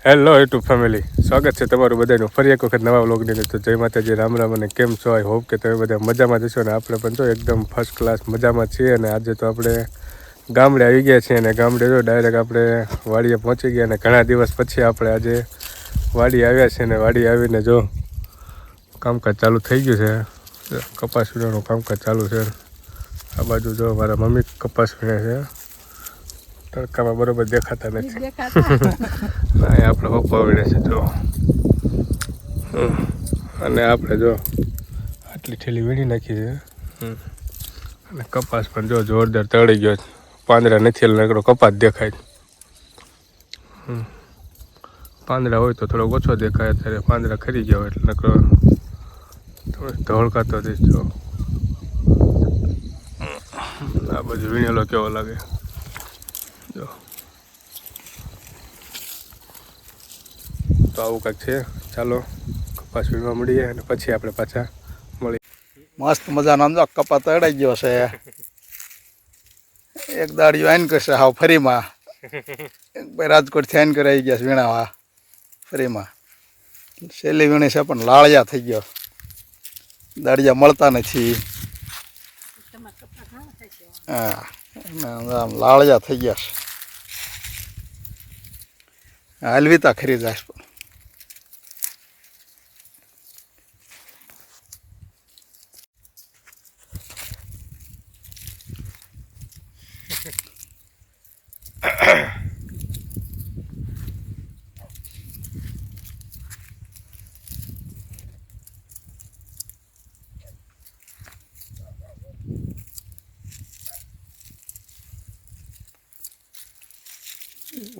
Hello YouTube family, સ્વાગત છે તમારું બધાનું ફરી એક વખત નવા વ્લોગની અંદર. તો જય માતાજી, રામ રામ અને કેમ છો? આઈ હોપ કે તમે બધા મજામાં જશો ને આપણે પણ જો એકદમ ફર્સ્ટ ક્લાસ મજામાં છીએ. અને આજે તો આપણે ગામડે આવી ગયા છીએ અને ગામડે જો ડાયરેક્ટ આપણે વાડીએ પહોંચી ગયા અને ઘણા દિવસ પછી આપણે આજે વાડી આવ્યા છીએ. અને વાડી આવીને જો કામકાજ ચાલુ થઈ ગયું છે, કપાસ વીણવાનું કામકાજ ચાલુ છે. આ બાજુ જો મારા મમ્મી કપાસ વીણે છે, તડકામાં બરોબર દેખાતા નથી. અહીંયા આપણે પપ્પા વીણે છે જો, અને આપણે જો આટલી ઠેલી વીણી નાખી છે. અને કપાસ પણ જો જોરદાર તળી ગયો છે, પાંદડા નથી એટલે નકરો કપાસ દેખાય. પાંદડા હોય તો થોડોક ઓછો દેખાય, અત્યારે પાંદડા ખરી ગયા હોય એટલે નકરો ધોળકાતો દઈશ. જો આ બધું વીણેલો કેવો લાગે જો. તો આવું કાંઈક છે. ચાલો કપાસ વીણવા મળીએ અને પછી આપણે પાછા મળીએ. મસ્ત મજાનો આમ જો કપા તળાઈ ગયો છે. એક દાડિયો આઈન કરશે હાવ ફરીમાં. એક ભાઈ રાજકોટથી આઈન કરી આવી ગયા છે વીણાવા ફરીમાં. છેલ્લી વીણી છે પણ લાળિયા થઈ ગયો, દાડિયા મળતા નથી. હા, આમ લાળિયા થઈ ગયા છે. હાલવીતા ખરી જાય પણ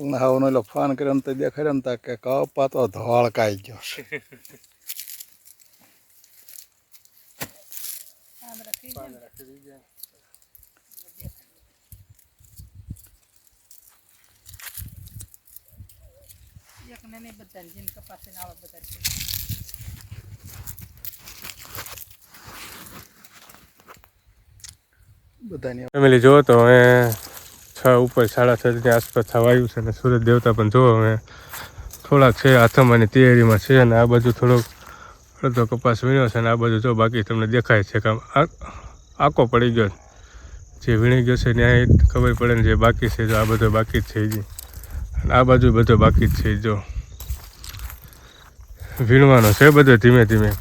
ઉનાળાનો એટલે ફોન કર્યો તો દેખાડ્યો ને કે કપા તો ધોળકાઈ ગયો છે. બધાની ફેમિલી જુઓ તો હવે 6 ઉપર 6:30ની આસપાસ થવા આવ્યું છે. અને સૂરજ દેવતા પણ જુઓ હવે થોડાક છે હાથમાંની તૈયારીમાં છે. અને આ બાજુ થોડોક અડધો કપાસ વીણ્યો છે અને આ બાજુ જો બાકી તમને દેખાય છે કે આકો પડી ગયો. જે વીણી ગયો છે ત્યાં ખબર પડે ને જે બાકી છે જો આ બધો બાકી જ છે હજી. અને આ બાજુ બધો બાકી જ છે જો, વીણવાનો છે બધો ધીમે ધીમે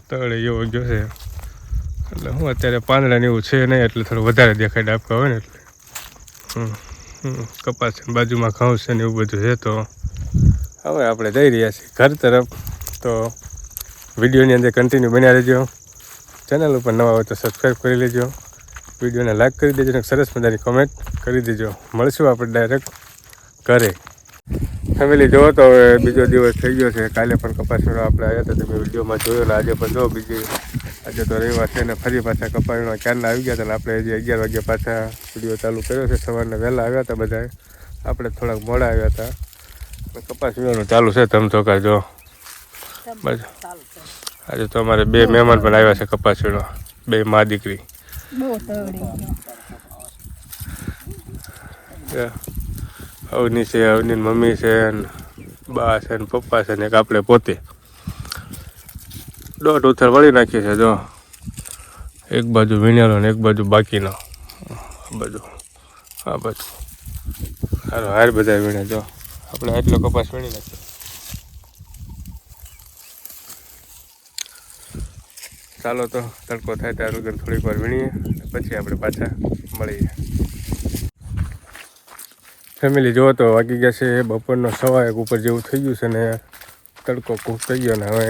તળે એવો ગયો છે. એટલે હું અત્યારે પાંદડા ને એવું છે નહીં એટલે થોડું વધારે દેખાય ડાબકા હોય ને એટલે. કપાસ બાજુમાં ઘઉં છે ને એવું બધું છે. તો હવે આપણે જઈ રહ્યા છીએ ઘર તરફ. તો વિડીયોની અંદર કન્ટિન્યુ બન્યા રહેજો. ચેનલ ઉપર નવા હોય તો સબસ્ક્રાઈબ કરી લેજો, વિડીયોને લાઈક કરી દેજો અને સરસ મજાની કોમેન્ટ કરી દેજો. મળશું આપણે ડાયરેક્ટ ઘરે. ફેમિલી જુઓ તો હવે બીજો દિવસ થઈ ગયો છે. કાલે પણ કપાસ વીણવા આપણે આવ્યા હતા, તમે વિડીયોમાં જોયો. ને આજે પણ જો આજે તો રવિવાર છે ને ફરી પાછા કપાસ વીણવા ક્યારના આવી ગયા હતા. અને આપણે હજી 11 વાગ્યા પાછા વિડીયો ચાલુ કર્યો છે. સવારના વહેલા આવ્યા હતા બધાએ, આપણે થોડાક મોડા આવ્યા હતા. કપાસ વીણવાનું ચાલુ છે ધમધોકાર જો. બસ આજે તો અમારે 2 મહેમાન પણ આવ્યા છે કપાસ વીણવા, 2 મા દીકરી. અવની છે, અવની મમ્મી છે, બા છે, પપ્પા છે ને એક આપણે પોતે. 1.5 ઉથલ વળી નાખીએ છે જો. એક બાજુ વીણેલો ને એક બાજુ બાકીનો. આ બાજુ હારો હાર બધા વીણે જો. આપણે આટલો કપાસ વીણી નાખીએ. ચાલો તો તડકો થાય ત્યાં લગન થોડીક વાર વીણીએ પછી આપણે પાછા મળીએ. ફેમિલી જુઓ તો વાગી ગયા છે બપોરનો 1:15 ઉપર જેવું થઈ ગયું છે. ને તડકો ખૂબ થઈ ગયો ને હવે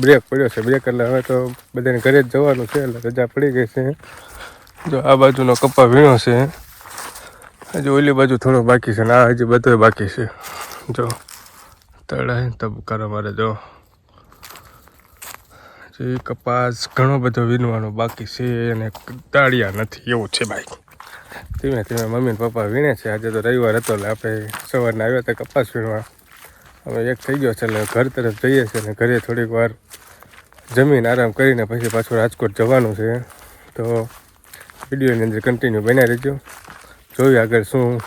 બ્રેક પડ્યો છે. બ્રેક એટલે હવે તો બધાને ઘરે જ જવાનું છે એટલે રજા પડી ગઈ છે. જો આ બાજુનો કપા વીણો છે, હજી ઓલી બાજુ થોડો બાકી છે ને આ હજી બધો બાકી છે. જો તળાય તબકારો મારે જો. જે કપાસ ઘણો બધો વીણવાનો બાકી છે અને દાળિયા નથી એવું છે ભાઈ. ધીમે ધીમે મમ્મી ને પપ્પા વીણે છે. આજે તો રવિવાર હતો એટલે આપણે સવારના આવ્યા હતા કપાસ વીણવા. હવે 1 થઈ ગયો છે એટલે ઘર તરફ જઈએ છીએ. અને ઘરે થોડીક વાર જમીન આરામ કરીને પછી પાછું રાજકોટ જવાનું છે. તો વિડીયોની અંદર કન્ટિન્યુ બન્યા રહેજો. જોઈએ આગળ શું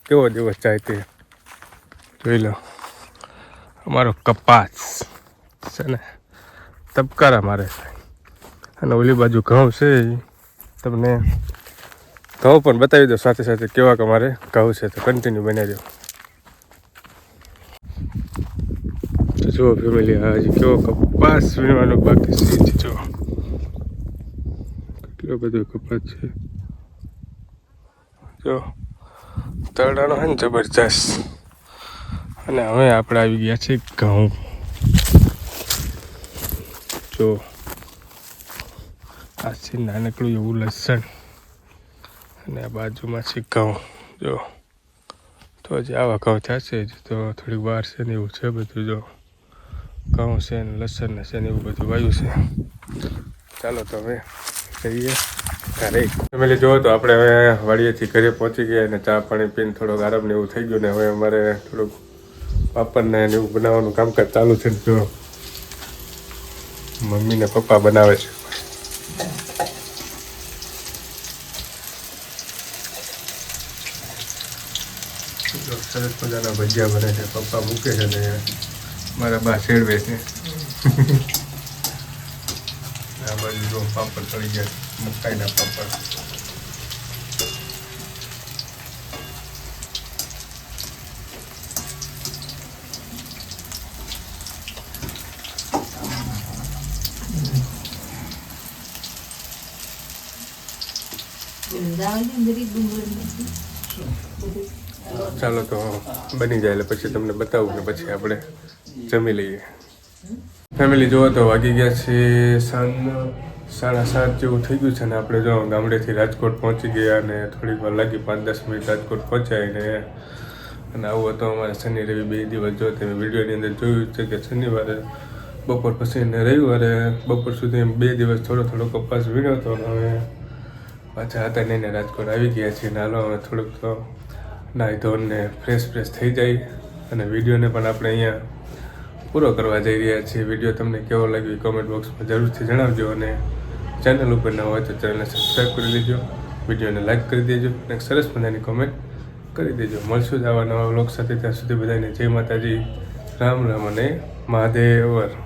કેવો દિવસ જાય તે જોઈ લો. અમારો કપાસ છે ને તબકારા મારે છે અને ઓલી બાજુ ઘઉં છે ઈ તમને ઘઉં પણ બતાવી દો સાથે સાથે કેવા કે મારે ઘઉં છે તો કન્ટિન્યુ બનાવી દો. તો જુઓ ફેમિલી હજી કેવો કપાસ વીણવાનો બાકી છે જો કેટલો બધો કપાસ છે જો તળાનો છે ને જબરજસ્ત. અને હવે આપણે આવી ગયા છે ઘઉં જો આ છે નાનકડું એવું લસણ અને આ બાજુમાં છે ઘઉં જો તો હજી આવા ઘઉં થશે જ તો થોડીક વાર છે ને એવું છે બધું જો ઘઉં છે ને લસણ ને છે ને એવું બધું વાયું છે. ચાલો તો હવે જઈએ ઘરે. ફેમિલી જોવો તો આપણે હવે વાડીએથી ઘરે પહોંચી ગયા અને ચા પાણી પીને થોડોક આરામ ને એવું થઈ ગયું ને હવે અમારે થોડુંક પાપડને એવું બનાવવાનું કામકાજ ચાલુ છે. જો મમ્મી ને પપ્પા બનાવે છે. સરસ મજાના ભજીયા બને છે. પપ્પા મૂકે છે ને મારા બા શેડવે છે. આ બાજુ જો પાપડ તળી ગયા મકાઈના પાપડ. ચાલો તો બની જાય એટલે પછી તમને બતાવું ને પછી આપણે જમી લઈએ. ફેમિલી જુઓ તો વાગી ગયા છે સાંજના 7:30 જેવું થઈ ગયું છે ને આપણે જો ગામડેથી રાજકોટ પહોંચી ગયા અને થોડીક વાર લાગી 5-10 મિનિટ રાજકોટ પહોંચાઈને. અને આવું હતું અમારે શનિ રવિ 2 દિવસ. જો તમે વિડીયોની અંદર જોયું છે કે શનિવારે બપોર પછી ને રવિવારે બપોર સુધી 2 દિવસ થોડો થોડો કપાસ વીણ્યો હતો. હવે પાછા હતા ને રાજકોટ આવી ગયા છીએ. નાલો હવે થોડુંક તો નાહી ધોઈને ફ્રેશ થઈ જાય અને વિડીયોને પણ આપણે અહીંયા પૂરો કરવા જઈ રહ્યા છીએ. વિડીયો તમને કેવો લાગ્યો કોમેન્ટ બોક્સમાં જરૂરથી જણાવજો અને ચેનલ ઉપર ન હોય તો ચેનલને સબસ્ક્રાઈબ કરી લેજો, વિડીયોને લાઈક કરી દેજો અને સરસ મજાની કોમેન્ટ કરી દેજો. મળશું જ આવા નવા વ્લોગ સાથે. ત્યાં સુધી બધાને જય માતાજી, રામ રામ અને મહાદેવર.